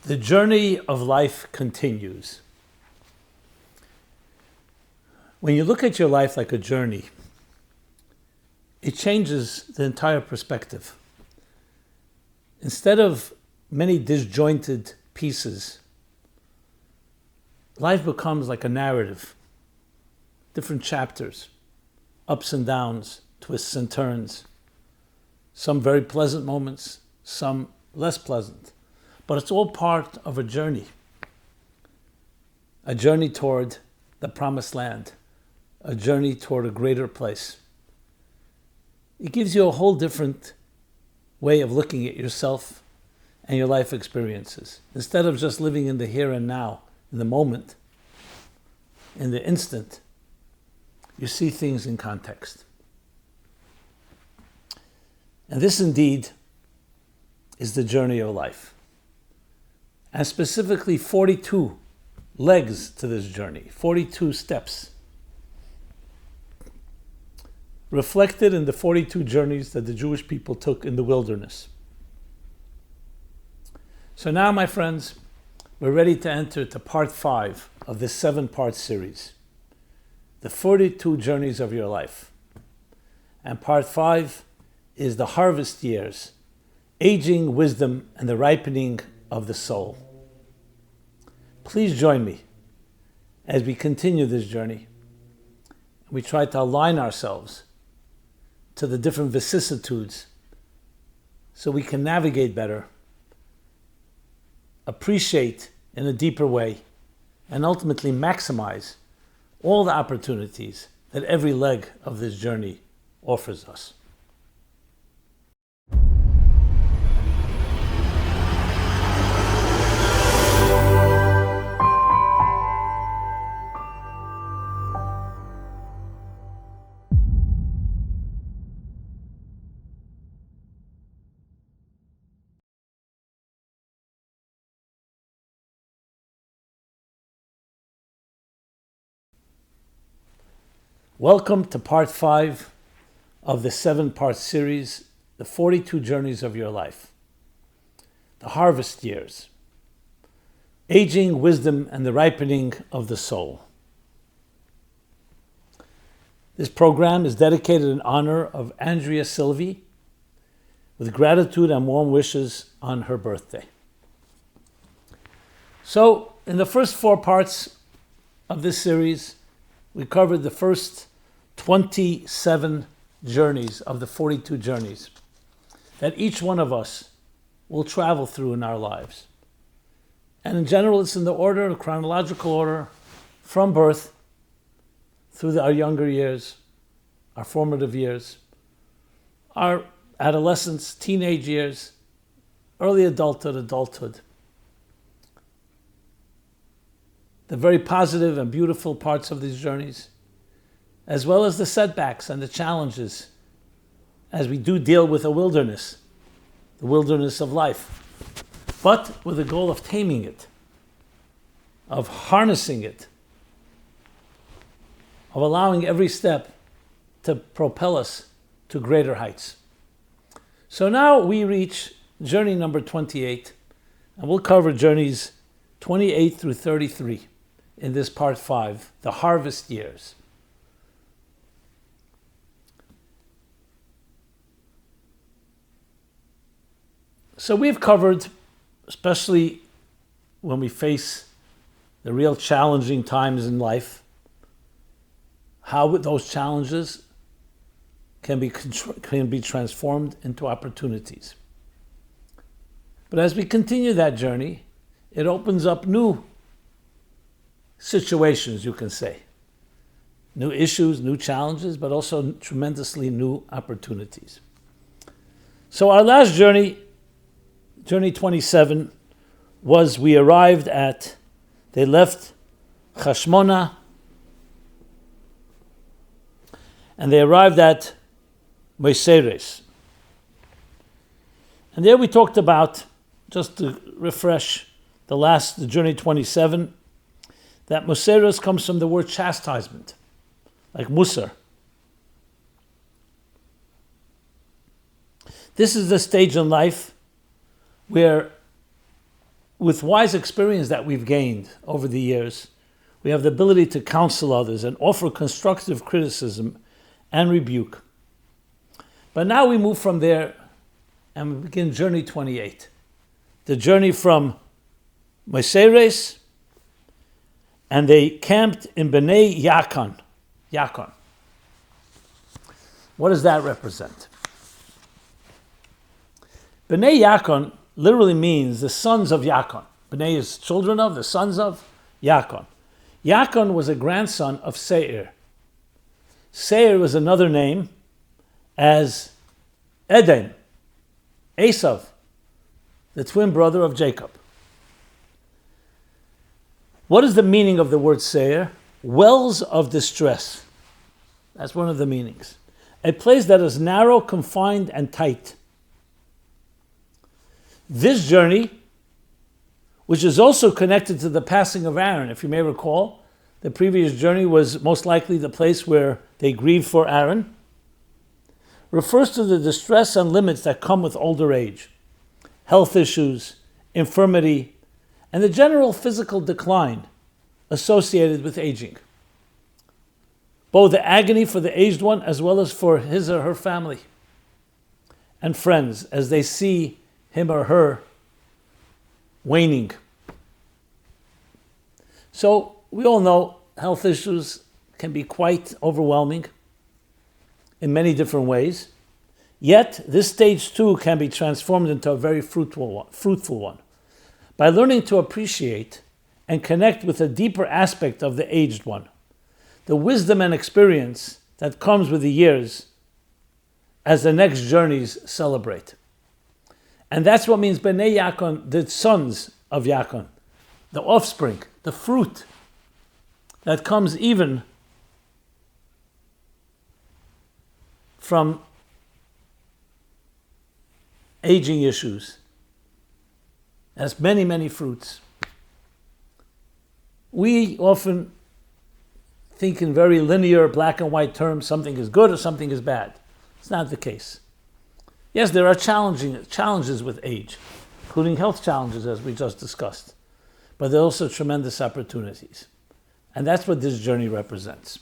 The journey of life continues. When you look at your life like a journey, it changes the entire perspective. Instead of many disjointed pieces, life becomes like a narrative, different chapters, ups and downs, twists and turns, some very pleasant moments, some less pleasant. But it's all part of a journey toward the promised land, a journey toward a greater place. It gives you a whole different way of looking at yourself and your life experiences. Instead of just living in the here and now, in the moment, in the instant, you see things in context. And this indeed is the journey of life. And specifically 42 legs to this journey, 42 steps, reflected in the 42 journeys that the Jewish people took in the wilderness. So now, my friends, we're ready to enter to part 5 of this 7-part series, the 42 journeys of your life. And part 5 is the harvest years, aging, wisdom, and the ripening of the soul. Please join me as we continue this journey. We try to align ourselves to the different vicissitudes so we can navigate better, appreciate in a deeper way, and ultimately maximize all the opportunities that every leg of this journey offers us. Welcome to part 5 of the 7-part series, the 42 journeys of your life. The harvest years, aging, wisdom, and the ripening of the soul. This program is dedicated in honor of Andrea Silvi, with gratitude and warm wishes on her birthday. So, in the first 4 parts of this series, we covered the first 27 journeys of the 42 journeys that each one of us will travel through in our lives. And in general, it's in the order, the chronological order, from birth through our younger years, our formative years, our adolescence, teenage years, early adulthood, the very positive and beautiful parts of these journeys, as well as the setbacks and the challenges as we do deal with a wilderness, the wilderness of life, but with the goal of taming it, of harnessing it, of allowing every step to propel us to greater heights. So now we reach journey number 28, and we'll cover journeys 28 through 33 in this part 5, the harvest years. So we've covered, especially when we face the real challenging times in life, how those challenges can be transformed into opportunities. But as we continue that journey, it opens up new situations, you can say. New issues, new challenges, but also tremendously new opportunities. So our last journey 27, was we arrived at, they left Hashmona, and they arrived at Moiseres. And there we talked about, just to refresh the journey 27, that Moiseres comes from the word chastisement, like Musar. This is the stage in life where with wise experience that we've gained over the years, we have the ability to counsel others and offer constructive criticism and rebuke. But now we move from there and we begin journey 28. The journey from Meseres, and they camped in Bnei Yaakon. Yaakon. What does that represent? Bnei Yaakon literally means the sons of Yaakon. Bnei is children of, the sons of Yaakon. Yaakon was a grandson of Seir. Seir was another name as Edom, Esav, the twin brother of Jacob. What is the meaning of the word Seir? Wells of distress. That's one of the meanings. A place that is narrow, confined, and tight. This journey, which is also connected to the passing of Aaron, if you may recall, the previous journey was most likely the place where they grieved for Aaron, refers to the distress and limits that come with older age, health issues, infirmity, and the general physical decline associated with aging. Both the agony for the aged one as well as for his or her family and friends as they see him or her waning. So we all know health issues can be quite overwhelming in many different ways. Yet this stage too can be transformed into a very fruitful one by learning to appreciate and connect with a deeper aspect of the aged one, the wisdom and experience that comes with the years as the next journeys celebrate. And that's what means Bnei Yaakon, the sons of Yaakon, the offspring, the fruit that comes even from aging issues. It has many, many fruits. We often think in very linear black and white terms, something is good or something is bad. It's not the case. Yes, there are challenges with age, including health challenges as we just discussed, but there are also tremendous opportunities. And that's what this journey represents.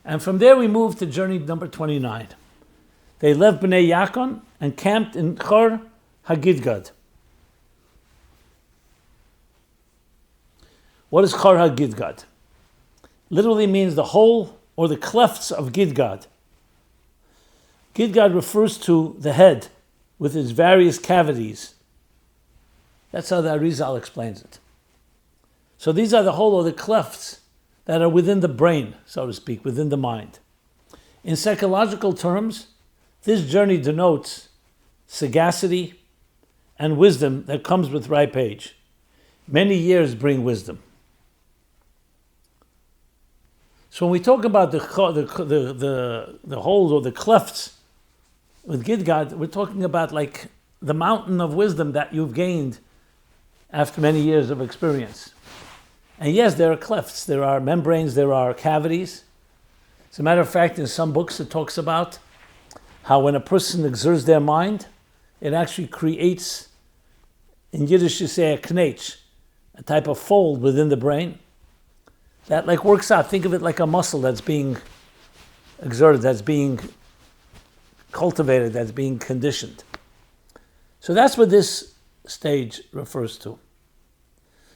And from there we move to journey number 29. They left Bnei Yaakon and camped in Chor HaGidgad. What is Chor HaGidgad? Literally means the hole or the clefts of Gidgad. Gidgad refers to the head with its various cavities. That's how the Arizal explains it. So these are the hole or the clefts that are within the brain, so to speak, within the mind. In psychological terms, this journey denotes sagacity and wisdom that comes with ripe age. Many years bring wisdom. So when we talk about the holes or the clefts with Gidgad, we're talking about like the mountain of wisdom that you've gained after many years of experience. And yes, there are clefts, there are membranes, there are cavities. As a matter of fact, in some books it talks about how when a person exerts their mind, it actually creates, in Yiddish you say a knetch, a type of fold within the brain that like works out. Think of it like a muscle that's being exerted, that's being cultivated, that's being conditioned. So that's what this stage refers to.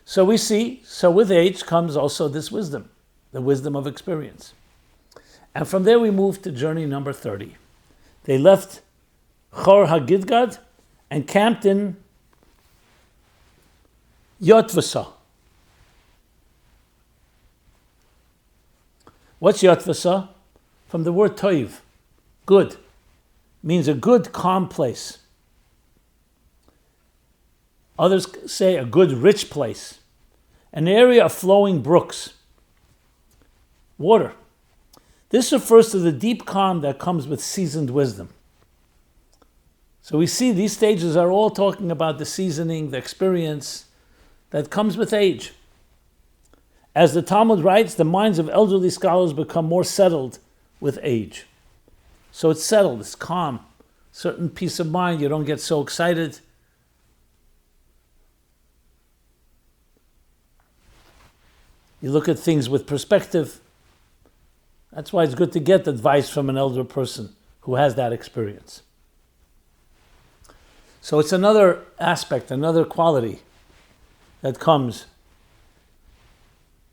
So we see, so with age comes also this wisdom, the wisdom of experience. And from there we move to journey number 30. They left Chor HaGidgad and camped in Yotvasa. What's Yotvasa? From the word toiv, good. Means a good, calm place. Others say a good, rich place. An area of flowing brooks. Water. This refers to the deep calm that comes with seasoned wisdom. So we see these stages are all talking about the seasoning, the experience that comes with age. As the Talmud writes, the minds of elderly scholars become more settled with age. So it's settled, it's calm, certain peace of mind, you don't get so excited. You look at things with perspective. That's why it's good to get advice from an elder person who has that experience. So it's another aspect, another quality that comes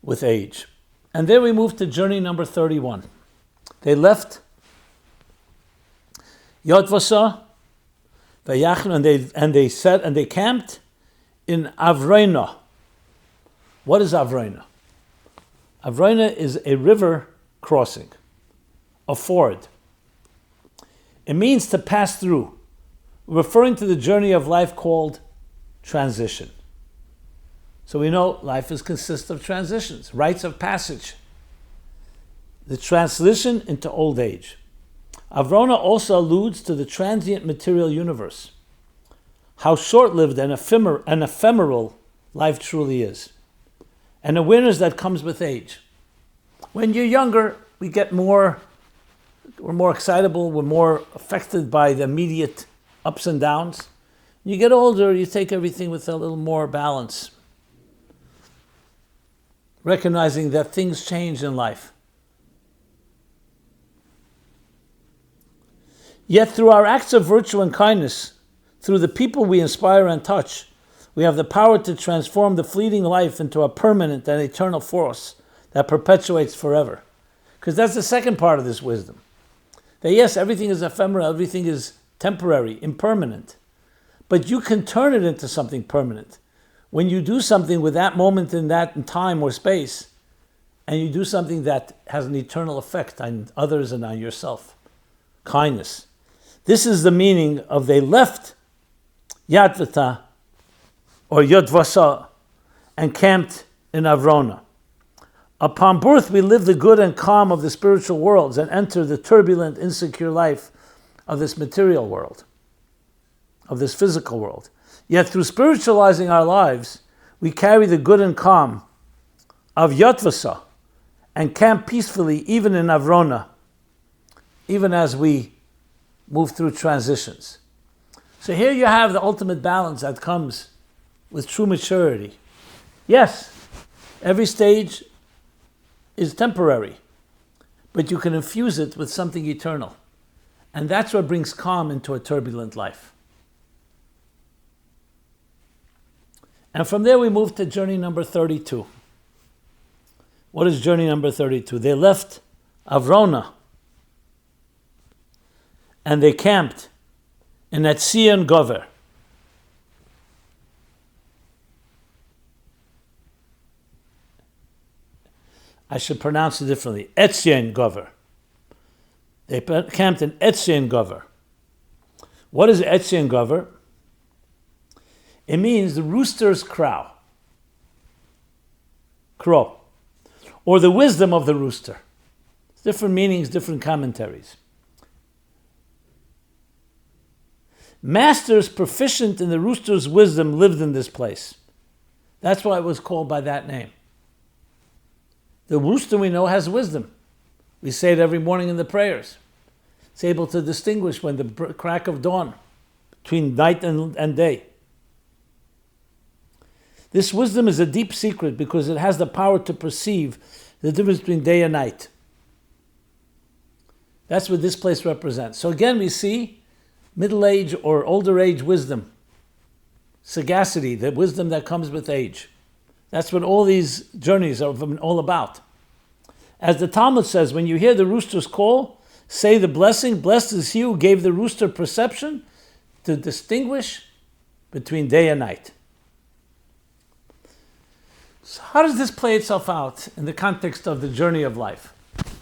with age. And there we move to journey number 31. They left Yotvasa, and they camped in Avreina. What is Avreina? Avreina is a river crossing, a ford. It means to pass through, referring to the journey of life called transition. So we know life consists of transitions, rites of passage. The transition into old age. Avrona also alludes to the transient material universe, how short-lived and ephemeral life truly is, and awareness that comes with age. When you're younger, we're more excitable, we're more affected by the immediate ups and downs. You get older, you take everything with a little more balance, recognizing that things change in life. Yet through our acts of virtue and kindness, through the people we inspire and touch, we have the power to transform the fleeting life into a permanent and eternal force that perpetuates forever. Because that's the second part of this wisdom. That yes, everything is ephemeral, everything is temporary, impermanent. But you can turn it into something permanent. When you do something with that moment in that time or space, and you do something that has an eternal effect on others and on yourself. Kindness. This is the meaning of they left Yatvata or Yotvasa and camped in Avrona. Upon birth, we live the good and calm of the spiritual worlds and enter the turbulent, insecure life of this material world, of this physical world. Yet through spiritualizing our lives, we carry the good and calm of Yotvasa and camp peacefully even in Avrona, even as we move through transitions. So here you have the ultimate balance that comes with true maturity. Yes, every stage is temporary, but you can infuse it with something eternal. And that's what brings calm into a turbulent life. And from there we move to journey number 32. What is journey number 32? They left Avrona and they camped in Etzion Gover. I should pronounce it differently. Etzion Gover. They camped in Etzion Gover. What is Etzion Gover? It means the rooster's crow. Crow. Or the wisdom of the rooster. Different meanings, different commentaries. Masters proficient in the rooster's wisdom lived in this place. That's why it was called by that name. The rooster we know has wisdom. We say it every morning in the prayers. It's able to distinguish when the crack of dawn, between night and day. This wisdom is a deep secret because it has the power to perceive the difference between day and night. That's what this place represents. So again, we see middle age or older age wisdom, sagacity, the wisdom that comes with age. That's what all these journeys are all about. As the Talmud says, when you hear the rooster's call, say the blessing, blessed is he who gave the rooster perception to distinguish between day and night. So how does this play itself out in the context of the journey of life,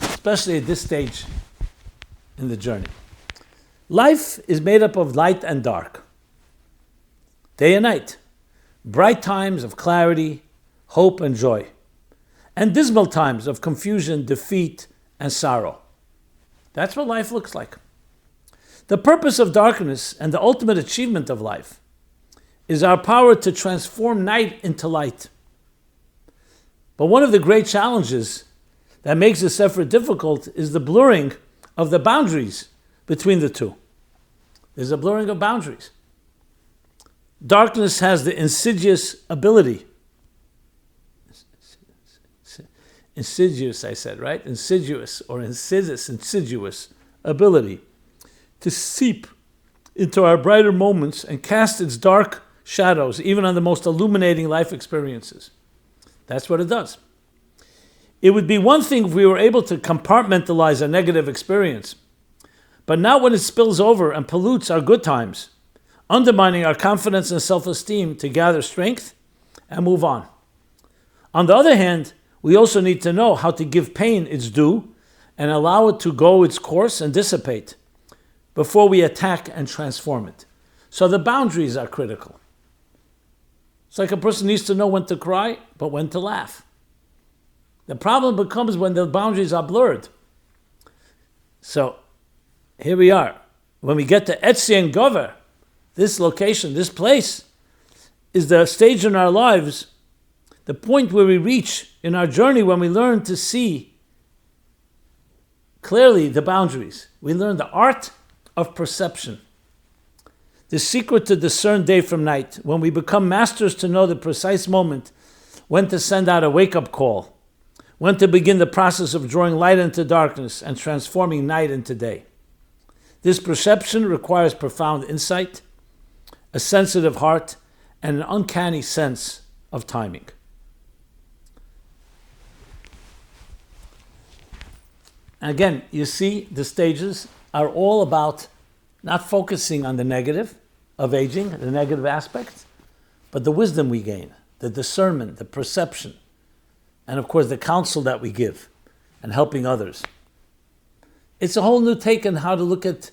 especially at this stage in the journey? Life is made up of light and dark, day and night, bright times of clarity, hope and joy, and dismal times of confusion, defeat, and sorrow. That's what life looks like. The purpose of darkness and the ultimate achievement of life is our power to transform night into light. But one of the great challenges that makes this effort difficult is the blurring of the boundaries between the two. There's a blurring of boundaries. Darkness has the insidious ability insidious, I said, right? Insidious or insidious ability to seep into our brighter moments and cast its dark shadows, even on the most illuminating life experiences. That's what it does. It would be one thing if we were able to compartmentalize a negative experience, but not when it spills over and pollutes our good times, undermining our confidence and self-esteem to gather strength and move on. On the other hand, we also need to know how to give pain its due and allow it to go its course and dissipate before we attack and transform it. So the boundaries are critical. It's like a person needs to know when to cry, but when to laugh. The problem becomes when the boundaries are blurred. So here we are. When we get to Etzion Gover, this location, this place, is the stage in our lives, the point where we reach in our journey when we learn to see clearly the boundaries. We learn the art of perception. The secret to discern day from night, when we become masters to know the precise moment when to send out a wake-up call, when to begin the process of drawing light into darkness and transforming night into day. This perception requires profound insight, a sensitive heart, and an uncanny sense of timing. And again, you see, the stages are all about not focusing on the negative of aging, the negative aspects, but the wisdom we gain, the discernment, the perception, and of course the counsel that we give and helping others. It's a whole new take on how to look at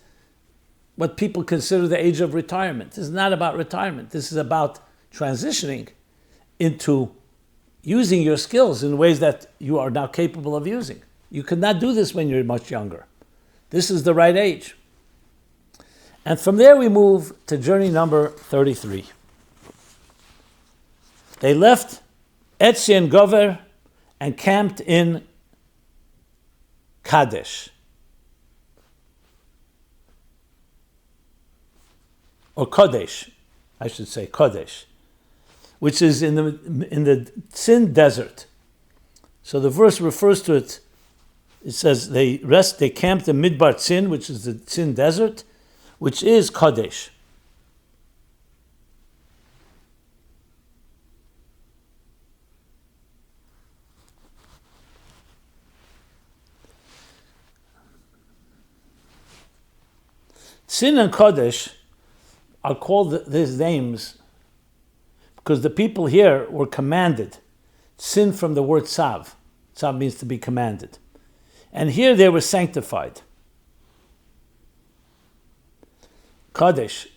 what people consider the age of retirement. This is not about retirement. This is about transitioning into using your skills in ways that you are now capable of using. You could not do this when you're much younger. This is the right age. And from there we move to journey number 33. They left Etzion Gover and camped in Kadesh. Or Kodesh, I should say Kodesh, which is in the Sin desert. So the verse refers to it. It says they camped in Midbar Sin, which is the Sin desert, which is Kodesh. Sin and Kodesh are called these names because the people here were commanded. Sin from the word tzav. Tzav means to be commanded. And here they were sanctified. Kadesh.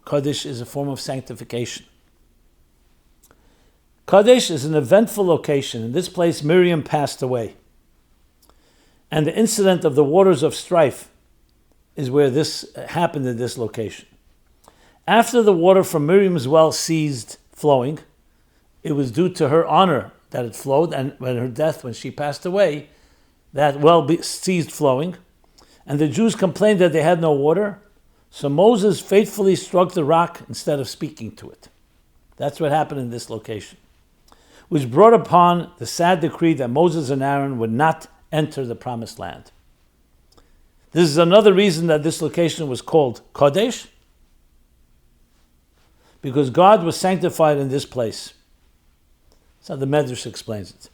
Kadesh is a form of sanctification. Kadesh is an eventful location. In this place, Miriam passed away. And the incident of the waters of strife is where this happened in this location. After the water from Miriam's well ceased flowing, it was due to her honor that it flowed, and when her death, when she passed away, that well ceased flowing, and the Jews complained that they had no water, so Moses faithfully struck the rock instead of speaking to it. That's what happened in this location, which brought upon the sad decree that Moses and Aaron would not enter the promised land. This is another reason that this location was called Kodesh, because God was sanctified in this place. That's how the Medrash explains it.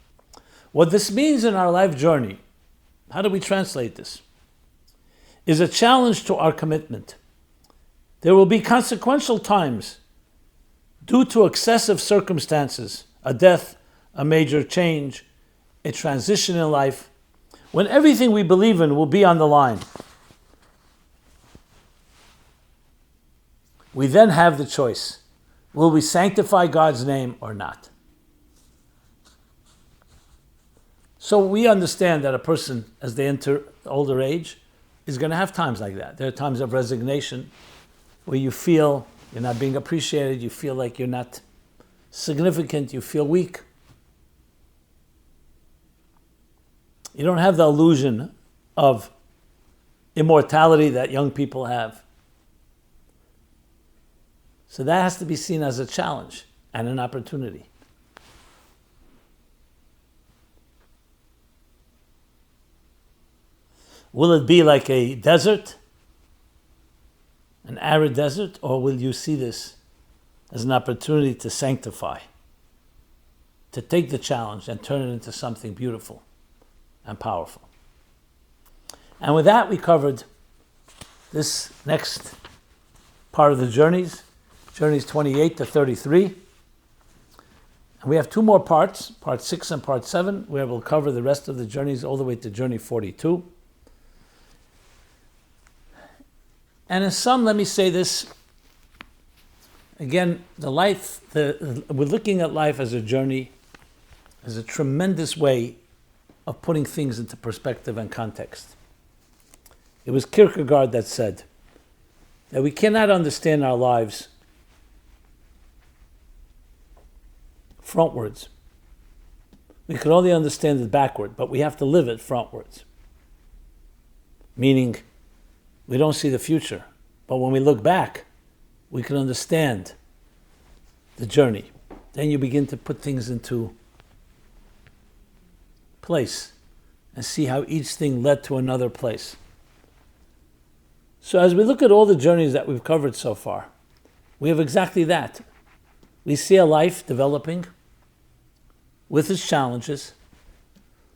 What this means in our life journey, how do we translate this? Is a challenge to our commitment. There will be consequential times due to excessive circumstances, a death, a major change, a transition in life, when everything we believe in will be on the line. We then have the choice. Will we sanctify God's name or not? So we understand that a person, as they enter older age, is going to have times like that. There are times of resignation where you feel you're not being appreciated, you feel like you're not significant, you feel weak. You don't have the illusion of immortality that young people have. So that has to be seen as a challenge and an opportunity. Will it be like a desert, an arid desert, or will you see this as an opportunity to sanctify, to take the challenge and turn it into something beautiful and powerful? And with that, we covered this next part of the journeys 28 to 33. And we have two more parts, part 6 and part 7, where we'll cover the rest of the journeys all the way to journey 42. And in sum, let me say this. Again, we're looking at life as a journey, as a tremendous way of putting things into perspective and context. It was Kierkegaard that said that we cannot understand our lives frontwards. We can only understand it backward, but we have to live it frontwards. Meaning, we don't see the future, but when we look back, we can understand the journey. Then you begin to put things into place and see how each thing led to another place. So as we look at all the journeys that we've covered so far, we have exactly that. We see a life developing with its challenges,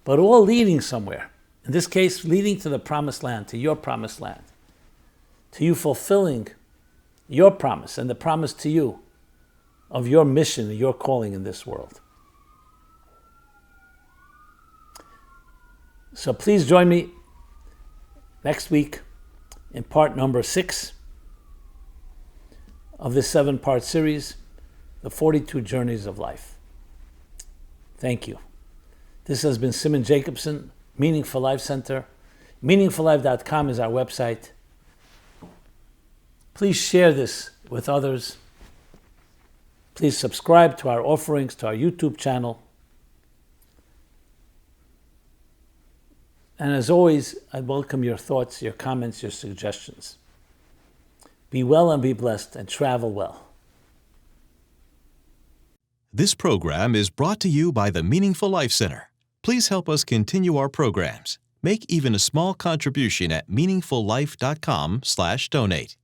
but all leading somewhere. In this case, leading to the promised land, to your promised land, to you fulfilling your promise and the promise to you of your mission, your calling in this world. So please join me next week in part number 6 of this 7-part series, The 42 Journeys of Life. Thank you. This has been Simon Jacobson, Meaningful Life Center. MeaningfulLife.com is our website. Please share this with others. Please subscribe to our offerings, to our YouTube channel. And as always, I welcome your thoughts, your comments, your suggestions. Be well and be blessed, and travel well. This program is brought to you by the Meaningful Life Center. Please help us continue our programs. Make even a small contribution at meaningfullife.com/donate.